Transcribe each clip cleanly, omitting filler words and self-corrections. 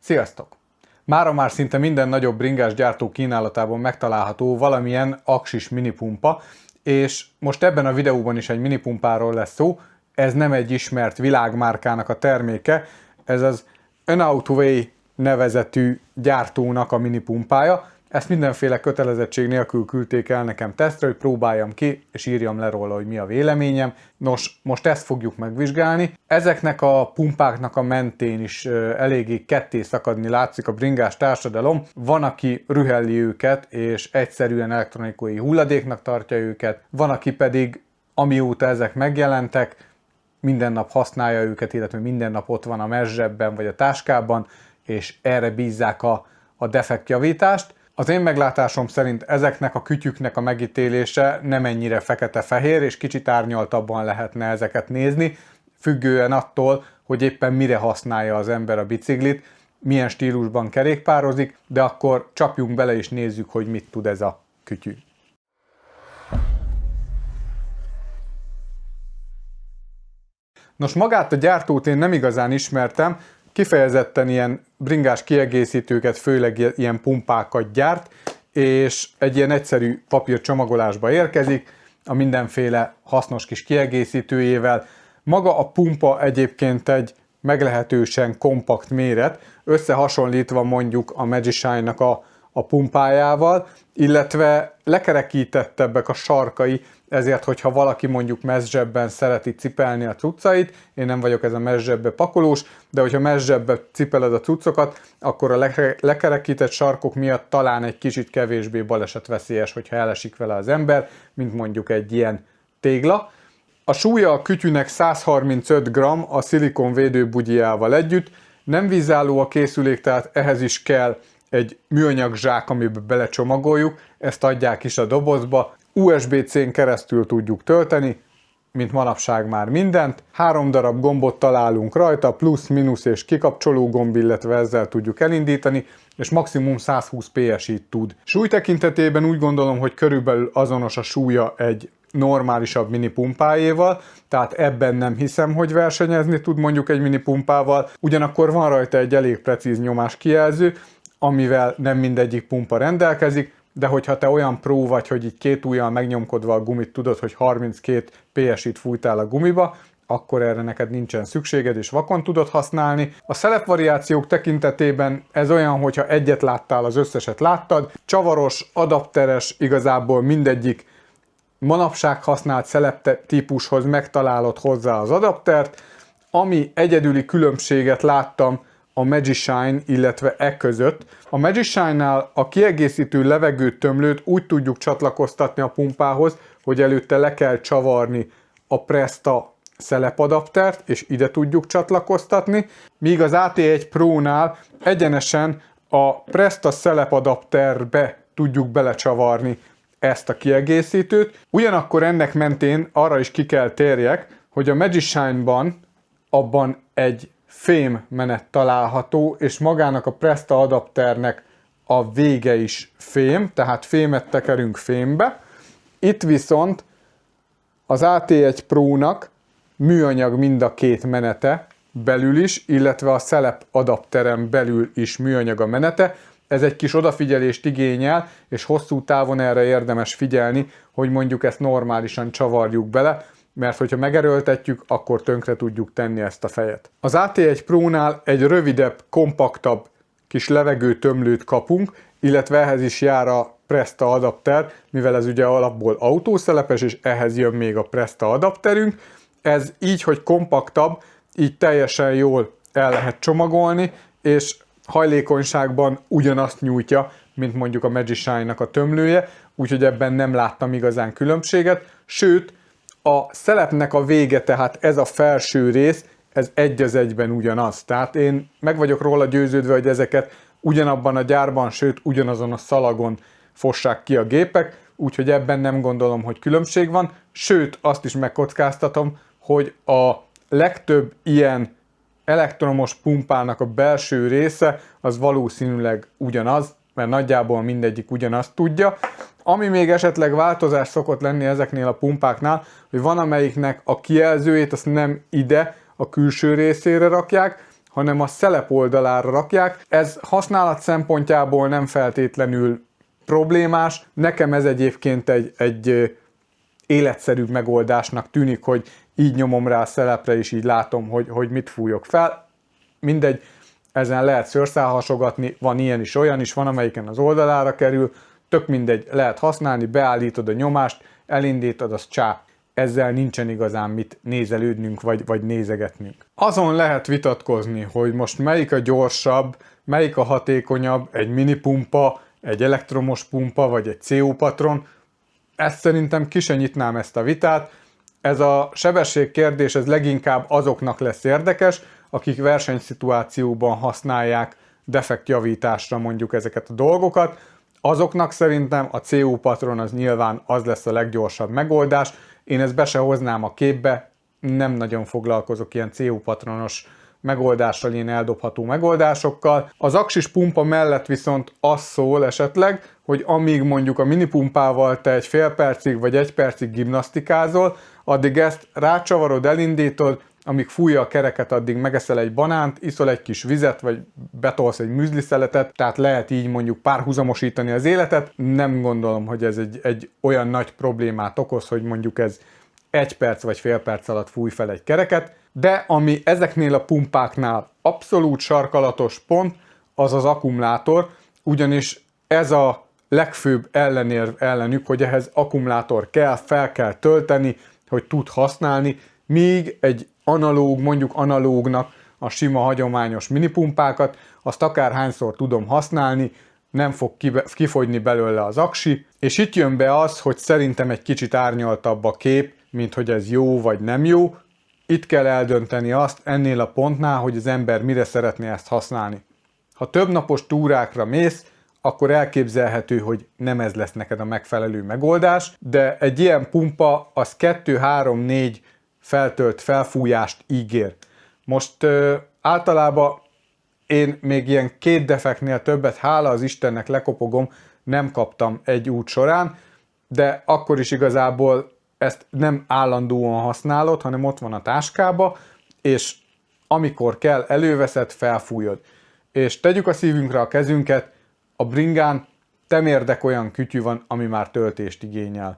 Sziasztok! Mára már szinte minden nagyobb bringás gyártó kínálatában megtalálható valamilyen aksis minipumpa, és most ebben a videóban is egy minipumpáról lesz szó. Ez nem egy ismert világmárkának a terméke, ez az Unautoway nevezetű gyártónak a minipumpája. Ezt mindenféle kötelezettség nélkül küldték el nekem tesztre, hogy próbáljam ki, és írjam le róla, hogy mi a véleményem. Nos, most ezt fogjuk megvizsgálni. Ezeknek a pumpáknak a mentén is eléggé ketté szakadni látszik a bringás társadalom. Van, aki rühelli őket, és egyszerűen elektronikai hulladéknak tartja őket. Van, aki pedig, amióta ezek megjelentek, minden nap használja őket, illetve minden nap ott van a mezsebben vagy a táskában, és erre bízzák a defektjavítást. Az én meglátásom szerint ezeknek a kütyüknek a megítélése nem ennyire fekete-fehér, és kicsit árnyaltabban lehetne ezeket nézni, függően attól, hogy éppen mire használja az ember a biciklit, milyen stílusban kerékpározik, de akkor csapjunk bele és nézzük, hogy mit tud ez a kütyű. Nos, magát a gyártót én nem igazán ismertem, kifejezetten ilyen bringás kiegészítőket, főleg ilyen pumpákat gyárt, és egy ilyen egyszerű papírcsomagolásba érkezik, a mindenféle hasznos kis kiegészítőjével. Maga a pumpa egyébként egy meglehetősen kompakt méret, összehasonlítva mondjuk a Magishine-nak a pumpájával, illetve lekerekítettebbek a sarkai, ezért, hogyha valaki mondjuk mezsebben szereti cipelni a cuccait, én nem vagyok ez a mezsebbe pakolós, de hogyha mezsebbe cipeled a cuccokat, akkor a lekerekített sarkok miatt talán egy kicsit kevésbé balesetveszélyes, hogyha elesik vele az ember, mint mondjuk egy ilyen tégla. A súlya a kütyűnek 135 g a szilikon védőbugyjával együtt, nem vízálló a készülék, tehát ehhez is kell egy műanyag zsák, amiben belecsomagoljuk, ezt adják is a dobozba. USB-C-n keresztül tudjuk tölteni, mint manapság már mindent. 3 darab gombot találunk rajta, plusz, mínusz és kikapcsoló gomb, illetve ezzel tudjuk elindítani, és maximum 120 PSI-t tud. Súly tekintetében úgy gondolom, hogy körülbelül azonos a súlya egy normálisabb minipumpájéval, tehát ebben nem hiszem, hogy versenyezni tud mondjuk egy minipumpával. Ugyanakkor van rajta egy elég precíz nyomáskijelző, amivel nem mindegyik pumpa rendelkezik, de hogyha te olyan pró vagy, hogy így két ujjal megnyomkodva a gumit tudod, hogy 32 PSI-t fújtál a gumiba, akkor erre neked nincsen szükséged, és vakon tudod használni. A szelepvariációk tekintetében ez olyan, hogyha egyet láttál, az összeset láttad. Csavaros, adapteres, igazából mindegyik manapság használt szelep típushoz megtalálod hozzá az adaptert. Ami egyedüli különbséget láttam a Magishine, illetve között. A Magishine-nál a kiegészítő levegőtömlőt úgy tudjuk csatlakoztatni a pumpához, hogy előtte le kell csavarni a Presta szelepadaptert, és ide tudjuk csatlakoztatni, míg az AT1 Pro-nál egyenesen a Presta szelepadapterbe tudjuk belecsavarni ezt a kiegészítőt. Ugyanakkor ennek mentén arra is ki kell térjek, hogy a Magishine-ban abban egy fém menet található, és magának a Presta adapternek a vége is fém, tehát fémet tekerünk fémbe. Itt viszont az AT1 Pro-nak műanyag mind a két menete belül is, illetve a szelep adapteren belül is műanyag a menete. Ez egy kis odafigyelést igényel, és hosszú távon erre érdemes figyelni, hogy mondjuk ezt normálisan csavarjuk bele, mert hogyha megerőltetjük, akkor tönkre tudjuk tenni ezt a fejet. Az AT1 Pro-nál egy rövidebb, kompaktabb kis levegőtömlőt kapunk, illetve ehhez is jár a Presta adapter, mivel ez ugye alapból autószelepes, és ehhez jön még a Presta adapterünk. Ez így, hogy kompaktabb, így teljesen jól el lehet csomagolni, és hajlékonyságban ugyanazt nyújtja, mint mondjuk a Magishine-nak a tömlője, úgyhogy ebben nem láttam igazán különbséget, sőt, a szelepnek a vége, tehát ez a felső rész, ez egy az egyben ugyanaz. Tehát én meg vagyok róla győződve, hogy ezeket ugyanabban a gyárban, sőt ugyanazon a szalagon fossák ki a gépek, úgyhogy ebben nem gondolom, hogy különbség van. Sőt, azt is megkockáztatom, hogy a legtöbb ilyen elektromos pumpának a belső része az valószínűleg ugyanaz, mert nagyjából mindegyik ugyanazt tudja. Ami még esetleg változás szokott lenni ezeknél a pumpáknál, hogy van amelyiknek a kijelzőjét azt nem ide, a külső részére rakják, hanem a szelep oldalára rakják. Ez használat szempontjából nem feltétlenül problémás. Nekem ez egyébként egy életszerűbb megoldásnak tűnik, hogy így nyomom rá a szelepre, és így látom, hogy mit fújok fel. Mindegy, ezen lehet szőrszálhasogatni, van ilyen is, olyan is, van amelyiken az oldalára kerül, tök mindegy, lehet használni, beállítod a nyomást, elindítod, az csá. Ezzel nincsen igazán mit nézelődnünk, vagy nézegetnünk. Azon lehet vitatkozni, hogy most melyik a gyorsabb, melyik a hatékonyabb, egy mini pumpa, egy elektromos pumpa, vagy egy CO patron. Ezt szerintem ki se nyitnám ezt a vitát. Ez a sebesség kérdés, ez leginkább azoknak lesz érdekes, akik versenyszituációban használják defektjavításra mondjuk ezeket a dolgokat. Azoknak szerintem a CO patron az nyilván az lesz a leggyorsabb megoldás. Én ezt be se hoznám a képbe, nem nagyon foglalkozok ilyen CO patronos megoldással, ilyen eldobható megoldásokkal. Az aksis pumpa mellett viszont az szól esetleg, hogy amíg mondjuk a minipumpával te egy fél percig vagy egy percig gimnasztikázol, addig ezt rácsavarod, elindítod, amíg fújja a kereket, addig megeszel egy banánt, iszol egy kis vizet, vagy betolsz egy müzliszeletet, tehát lehet így mondjuk párhuzamosítani az életet. Nem gondolom, hogy ez egy olyan nagy problémát okoz, hogy mondjuk ez egy perc vagy fél perc alatt fúj fel egy kereket, de ami ezeknél a pumpáknál abszolút sarkalatos pont, az az akkumulátor, ugyanis ez a legfőbb ellenérv ellenük, hogy ehhez akkumulátor kell, fel kell tölteni, hogy tud használni, míg egy analóg, mondjuk analógnak a sima hagyományos minipumpákat, azt akárhányszor tudom használni, nem fog kifogyni belőle az aksi, és itt jön be az, hogy szerintem egy kicsit árnyaltabb a kép, mint hogy ez jó vagy nem jó. Itt kell eldönteni azt ennél a pontnál, hogy az ember mire szeretné ezt használni. Ha több napos túrákra mész, akkor elképzelhető, hogy nem ez lesz neked a megfelelő megoldás, de egy ilyen pumpa az 2-3-4 feltölt felfújást ígér. Most általában én még ilyen 2 defektnél többet, hála az Istennek lekopogom, nem kaptam egy út során, de akkor is igazából ezt nem állandóan használod, hanem ott van a táskába, és amikor kell, előveszed, felfújod. És tegyük a szívünkre a kezünket, a bringán temérdek olyan kütyű van, ami már töltést igényel.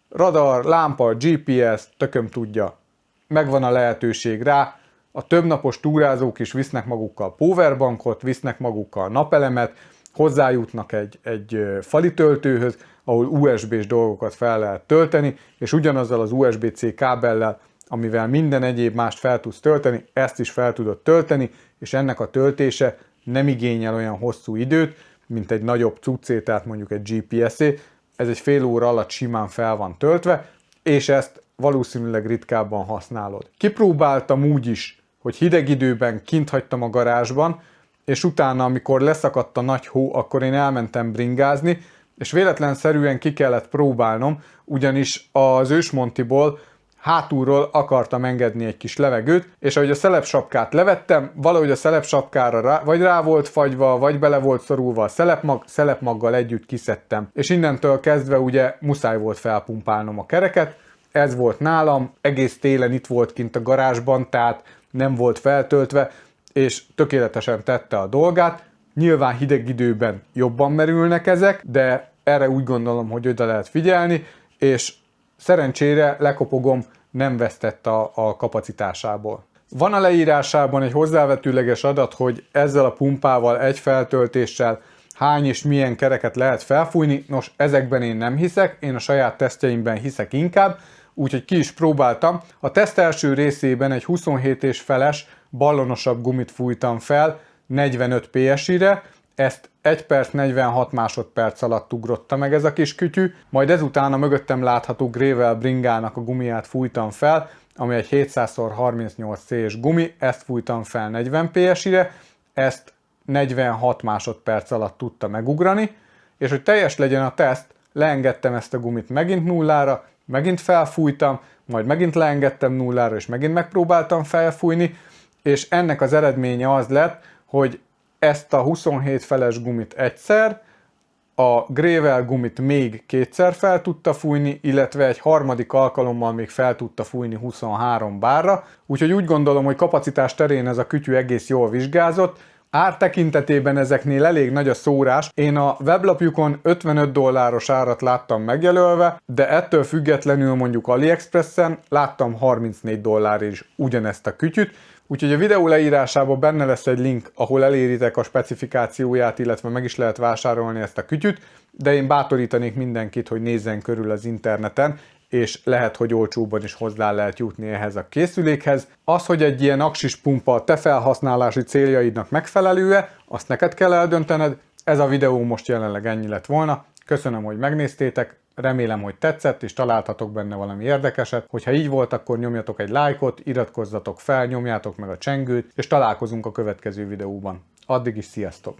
Radar, lámpa, GPS, tököm tudja. Megvan a lehetőség rá. A többnapos túrázók is visznek magukkal powerbankot, visznek magukkal napelemet, hozzájutnak egy fali töltőhöz, ahol USB-s dolgokat fel lehet tölteni, és ugyanazzal az USB-C kábellel, amivel minden egyéb mást fel tudsz tölteni, ezt is fel tudod tölteni, és ennek a töltése nem igényel olyan hosszú időt, mint egy nagyobb cuccé, tehát mondjuk egy GPS-é. Ez egy fél óra alatt simán fel van töltve, és ezt valószínűleg ritkábban használod. Kipróbáltam úgy is, hogy hideg időben kint hagytam a garázsban, és utána, amikor leszakadt a nagy hó, akkor én elmentem bringázni, és véletlenszerűen ki kellett próbálnom, ugyanis az ősmontiból hátulról akartam engedni egy kis levegőt, és ahogy a szelepsapkát levettem, valahogy a szelepsapkára vagy rá volt fagyva, vagy bele volt szorulva a szelepmag, szelepmaggal együtt kiszedtem. És innentől kezdve ugye muszáj volt felpumpálnom a kereket, ez volt nálam, egész télen itt volt kint a garázsban, tehát nem volt feltöltve, és tökéletesen tette a dolgát. Nyilván hideg időben jobban merülnek ezek, de erre úgy gondolom, hogy oda lehet figyelni, és szerencsére lekopogom, nem vesztett a kapacitásából. Van a leírásában egy hozzávetőleges adat, hogy ezzel a pumpával, egy feltöltéssel hány és milyen kereket lehet felfújni. Nos, ezekben én nem hiszek, én a saját tesztjeimben hiszek inkább, úgyhogy ki is próbáltam. A teszt első részében egy 27 és feles, ballonosabb gumit fújtam fel 45 PSI-re, ezt 1 perc 46 másodperc alatt ugrotta meg ez a kis kütyű, majd ezután a mögöttem látható Gravel bringának a gumiját fújtam fel, ami egy 700x38 C-s gumi, ezt fújtam fel 40 PSI-re, ezt 46 másodperc alatt tudta megugrani, és hogy teljes legyen a teszt, leengedtem ezt a gumit megint nullára, megint felfújtam, majd megint leengedtem nullára, és megint megpróbáltam felfújni, és ennek az eredménye az lett, hogy ezt a 27 feles gumit egyszer, a Gravel gumit még kétszer fel tudta fújni, illetve egy harmadik alkalommal még fel tudta fújni 23 bárra, úgyhogy úgy gondolom, hogy kapacitás terén ez a kütyű egész jól vizsgázott. Ár tekintetében ezeknél elég nagy a szórás. Én a weblapjukon $55 árat láttam megjelölve, de ettől függetlenül mondjuk AliExpressen láttam $34 is ugyanezt a kütyüt, úgyhogy a videó leírásában benne lesz egy link, ahol eléritek a specifikációját, illetve meg is lehet vásárolni ezt a kütyüt, de én bátorítanék mindenkit, hogy nézzen körül az interneten, és lehet, hogy olcsóban is hozzá lehet jutni ehhez a készülékhez. Az, hogy egy ilyen aksis pumpa a te felhasználási céljaidnak megfelelő-e, azt neked kell eldöntened. Ez a videó most jelenleg ennyi lett volna. Köszönöm, hogy megnéztétek, remélem, hogy tetszett, és találtatok benne valami érdekeset. Hogyha így volt, akkor nyomjatok egy lájkot, iratkozzatok fel, nyomjátok meg a csengőt, és találkozunk a következő videóban. Addig is sziasztok!